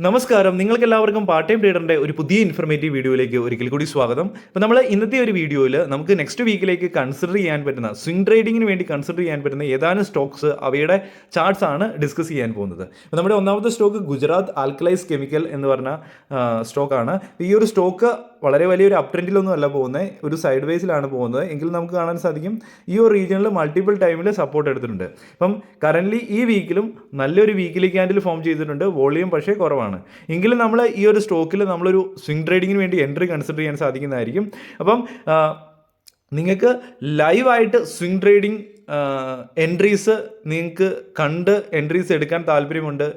നമസ്കാരം, നിങ്ങൾക്കെല്ലാവർക്കും part time ട്രേഡറിൻ്റെ ഒരു പുതിയ ഇൻഫർമേറ്റീവ് വീഡിയോയിലേക്ക് ഒരിക്കൽ കൂടി സ്വാഗതം. അപ്പോൾ നമ്മൾ ഇന്നത്തെ ഒരു വീഡിയോയിൽ നമുക്ക് നെക്സ്റ്റ് വീക്കിലേക്ക് കൺസിഡർ ചെയ്യാൻ പറ്റുന്ന സ്വിംഗ് ട്രേഡിങ്ങിന് വേണ്ടി കൺസിഡർ ചെയ്യാൻ പറ്റുന്ന ഏതാനും സ്റ്റോക്സ് അവയുടെ ചാർട്ട്സ് ആണ് ഡിസ്കസ് ചെയ്യാൻ പോകുന്നത്. അപ്പോൾ നമ്മുടെ ഒന്നാമത്തെ സ്റ്റോക്ക് ഗുജറാത്ത് ആൽക്കലൈസ് കെമിക്കൽ എന്ന് പറഞ്ഞ സ്റ്റോക്കാണ്. ഈ ഒരു സ്റ്റോക്ക് വളരെ വലിയൊരു അപ് ട്രെൻഡിലൊന്നും അല്ല പോകുന്നത്, ഒരു സൈഡ് വേസിലാണ് പോകുന്നത്. എങ്കിലും നമുക്ക് കാണാൻ സാധിക്കും ഈ ഒരു റീജിയനിൽ മൾട്ടിപ്പിൾ ടൈമിൽ സപ്പോർട്ട് എടുത്തിട്ടുണ്ട്. അപ്പം കറൻ്റ്ലി ഈ വീക്കിലും നല്ലൊരു വീക്കിലി ക്യാൻഡിൽ ഫോം ചെയ്തിട്ടുണ്ട്. വോളിയം പക്ഷേ കുറവാണ്. എങ്കിലും നമ്മൾ ഈ ഒരു സ്റ്റോക്കിൽ നമ്മളൊരു സ്വിംഗ് ട്രേഡിങ്ങിന് വേണ്ടി എൻട്രി കൺസിഡർ ചെയ്യാൻ സാധിക്കുന്നതായിരിക്കും. അപ്പം നിങ്ങൾക്ക് ലൈവായിട്ട് സ്വിംഗ് ട്രേഡിംഗ് എൻട്രീസ് നിങ്ങൾക്ക് കണ്ട് എൻട്രീസ് എടുക്കാൻ താല്പര്യമുണ്ട്,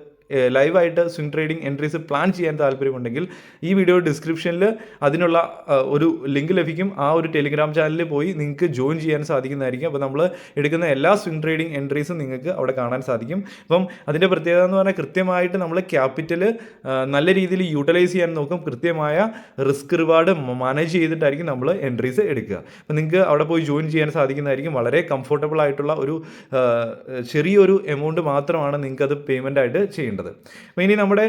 ലൈവായിട്ട് സ്വിംഗ് ട്രേഡിംഗ് എൻട്രീസ് പ്ലാൻ ചെയ്യാൻ താല്പര്യമുണ്ടെങ്കിൽ ഈ വീഡിയോ ഡിസ്ക്രിപ്ഷനിൽ അതിനുള്ള ഒരു ലിങ്ക് ലഭിക്കും. ആ ഒരു ടെലിഗ്രാം ചാനലിൽ പോയി നിങ്ങൾക്ക് ജോയിൻ ചെയ്യാൻ സാധിക്കുന്നതായിരിക്കും. അപ്പോൾ നമ്മൾ എടുക്കുന്ന എല്ലാ സ്വിംഗ് ട്രേഡിംഗ് എൻട്രീസും നിങ്ങൾക്ക് അവിടെ കാണാൻ സാധിക്കും. അപ്പം അതിൻ്റെ പ്രത്യേകത എന്ന് പറഞ്ഞാൽ കൃത്യമായിട്ട് നമ്മൾ ക്യാപിറ്റൽ നല്ല രീതിയിൽ യൂട്ടിലൈസ് ചെയ്യാൻ നോക്കും. കൃത്യമായ റിസ്ക് റിവാർഡ് മാനേജ് ചെയ്തിട്ടായിരിക്കും നമ്മൾ എൻട്രീസ് എടുക്കുക. അപ്പോൾ നിങ്ങൾക്ക് അവിടെ പോയി ജോയിൻ ചെയ്യാൻ സാധിക്കുന്നതായിരിക്കും. വളരെ കംഫർട്ടബിൾ ആയിട്ടുള്ള ഒരു ചെറിയൊരു എമൗണ്ട് മാത്രമാണ് നിങ്ങൾക്കത് പേയ്മെൻ്റ് ആയിട്ട് ചെയ്യേണ്ടത്. അപ്പോൾ ഇനി നമ്മുടെ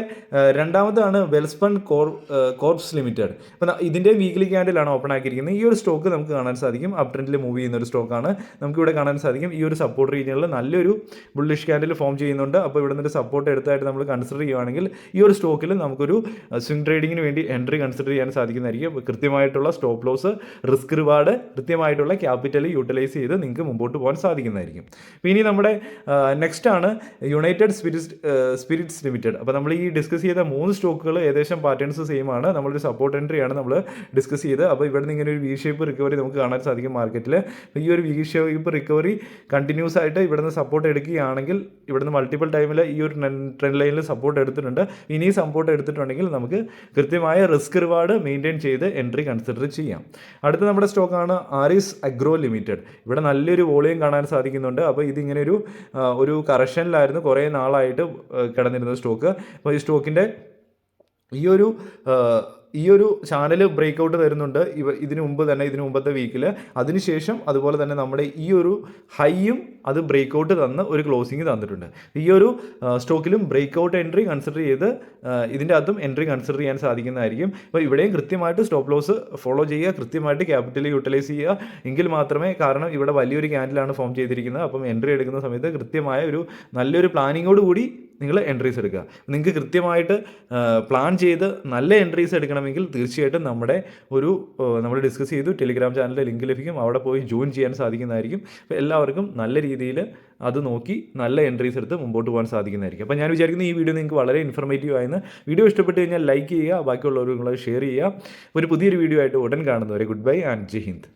രണ്ടാമതാണ് വെൽസ്പൺ കോർപ്സ് ലിമിറ്റഡ്. അപ്പോൾ ഇതിൻ്റെ വീക്ക്ലി ക്യാൻഡിലാണ് ഓപ്പൺ ആക്കിയിരിക്കുന്നത്. ഈ ഒരു സ്റ്റോക്ക് നമുക്ക് കാണാൻ സാധിക്കും അപ് ട്രെൻഡിൽ മൂവ് ചെയ്യുന്ന ഒരു സ്റ്റോക്കാണ്. നമുക്കിവിടെ കാണാൻ സാധിക്കും ഈ ഒരു സപ്പോർട്ട് റീജിയനിൽ നല്ലൊരു ബുള്ളിഷ് ക്യാൻഡിൽ ഫോം ചെയ്യുന്നുണ്ട്. അപ്പോൾ ഇവിടെ നിന്നൊരു സപ്പോർട്ട് എടുത്തായിട്ട് നമ്മൾ കൺസിഡർ ചെയ്യുകയാണെങ്കിൽ ഈ ഒരു സ്റ്റോക്കിൽ നമുക്കൊരു സ്വിംഗ് ട്രേഡിങ്ങിന് വേണ്ടി എൻട്രി കൺസിഡർ ചെയ്യാൻ സാധിക്കുന്നതായിരിക്കും. കൃത്യമായിട്ടുള്ള സ്റ്റോപ്പ് ലോസ്, റിസ്ക് റിവാർഡ്, കൃത്യമായിട്ടുള്ള ക്യാപിറ്റൽ യൂട്ടിലൈസ് ചെയ്ത് നിങ്ങൾക്ക് മുമ്പോട്ട് പോകാൻ സാധിക്കുന്നതായിരിക്കും. അപ്പോൾ ഇനി നമ്മുടെ നെക്സ്റ്റ് ആണ് യുണൈറ്റഡ് സ്പിരിറ്റ്സ് ലിമിറ്റഡ്. അപ്പോൾ നമ്മൾ ഈ ഡിസ്കസ് ചെയ്ത 3 സ്റ്റോക്കുകൾ ഏകദേശം പാറ്റേൺസ് സെയിം ആണ്. നമ്മളൊരു സപ്പോർട്ട് എൻട്രിയാണ് നമ്മൾ ഡിസ്കസ് ചെയ്ത്. അപ്പോൾ ഇവിടെ നിന്ന് ഇങ്ങനെ ഒരു വി ഷേപ്പ് റിക്കവറി നമുക്ക് കാണാൻ സാധിക്കും മാർക്കറ്റിൽ. ഈ ഒരു വി ഷേപ്പ് റിക്കവറി കണ്ടിന്യൂസ് ആയിട്ട് ഇവിടുന്ന് സപ്പോർട്ട് എടുക്കുകയാണെങ്കിൽ ഇവിടുന്ന് മൾട്ടിപ്പിൾ ടൈമിൽ ഈ ഒരു ട്രെൻഡ് ലൈനിൽ സപ്പോർട്ട് എടുത്തിട്ടുണ്ട്. ഇനി സപ്പോർട്ട് എടുത്തിട്ടുണ്ടെങ്കിൽ നമുക്ക് കൃത്യമായ റിസ്ക് റിവാർഡ് മെയിൻറ്റെയിൻ ചെയ്ത് എൻട്രി കൺസിഡർ ചെയ്യാം. അടുത്ത നമ്മുടെ സ്റ്റോക്കാണ് ആരിസ് അഗ്രോ ലിമിറ്റഡ്. ഇവിടെ നല്ലൊരു വോളിയം കാണാൻ സാധിക്കുന്നുണ്ട്. അപ്പോൾ ഇതിങ്ങനെ ഒരു കറക്ഷനിലായിരുന്നു കുറേ നാളായിട്ട് കിടന്നിരുന്ന സ്റ്റോക്ക്. അപ്പോൾ ഈ സ്റ്റോക്കിൻ്റെ ഈ ഒരു ചാനൽ ബ്രേക്ക് ഔട്ട് തരുന്നുണ്ട് ഇതിനു മുമ്പത്തെ വീക്കിൽ. അതിനുശേഷം അതുപോലെ തന്നെ നമ്മുടെ ഈ ഒരു ഹൈയും അത് ബ്രേക്ക് ഔട്ട് തന്ന് ഒരു ക്ലോസിങ് തന്നിട്ടുണ്ട്. ഈ ഒരു സ്റ്റോക്കിലും ബ്രേക്ക് ഔട്ട് എൻട്രി കൺസിഡർ ചെയ്ത് ഇതിൻ്റെ അകത്തും എൻട്രി കൺസിഡർ ചെയ്യാൻ സാധിക്കുന്നതായിരിക്കും. അപ്പോൾ ഇവിടെയും കൃത്യമായിട്ട് സ്റ്റോപ്പ് ലോസ് ഫോളോ ചെയ്യുക, കൃത്യമായിട്ട് ക്യാപിറ്റൽ യൂട്ടിലൈസ് ചെയ്യുക. എങ്കിൽ മാത്രമേ, കാരണം ഇവിടെ വലിയൊരു ക്യാൻഡിലാണ് ഫോം ചെയ്തിരിക്കുന്നത്. അപ്പം എൻട്രി എടുക്കുന്ന സമയത്ത് കൃത്യമായ നല്ലൊരു പ്ലാനിങ്ങോട് കൂടി നിങ്ങൾ എൻട്രീസ് എടുക്കുക. നിങ്ങൾക്ക് കൃത്യമായിട്ട് പ്ലാൻ ചെയ്ത് നല്ല എൻട്രീസ് എടുക്കണമെങ്കിൽ തീർച്ചയായിട്ടും നമ്മൾ ഡിസ്കസ് ചെയ്തു ടെലിഗ്രാം ചാനലിലെ ലിങ്ക് ലഭിക്കും. അവിടെ പോയി ജോയിൻ ചെയ്യാൻ സാധിക്കുന്നതായിരിക്കും. അപ്പോൾ എല്ലാവർക്കും നല്ല രീതിയിൽ അത് നോക്കി നല്ല എൻട്രീസ് എടുത്ത് മുമ്പോട്ട് പോകാൻ സാധിക്കുന്നതായിരിക്കും. അപ്പോൾ ഞാൻ വിചാരിക്കുന്നു ഈ വീഡിയോ നിങ്ങൾക്ക് വളരെ ഇൻഫർമേറ്റീവ് ആയെന്ന്. വീഡിയോ ഇഷ്ടപ്പെട്ട് കഴിഞ്ഞാൽ ലൈക്ക് ചെയ്യുക, ബാക്കിയുള്ളവർക്ക് ഷെയർ ചെയ്യുക. ഒരു പുതിയൊരു വീഡിയോ ആയിട്ട് ഉടൻ കാണുന്നവരെ good bye and Jai Hind.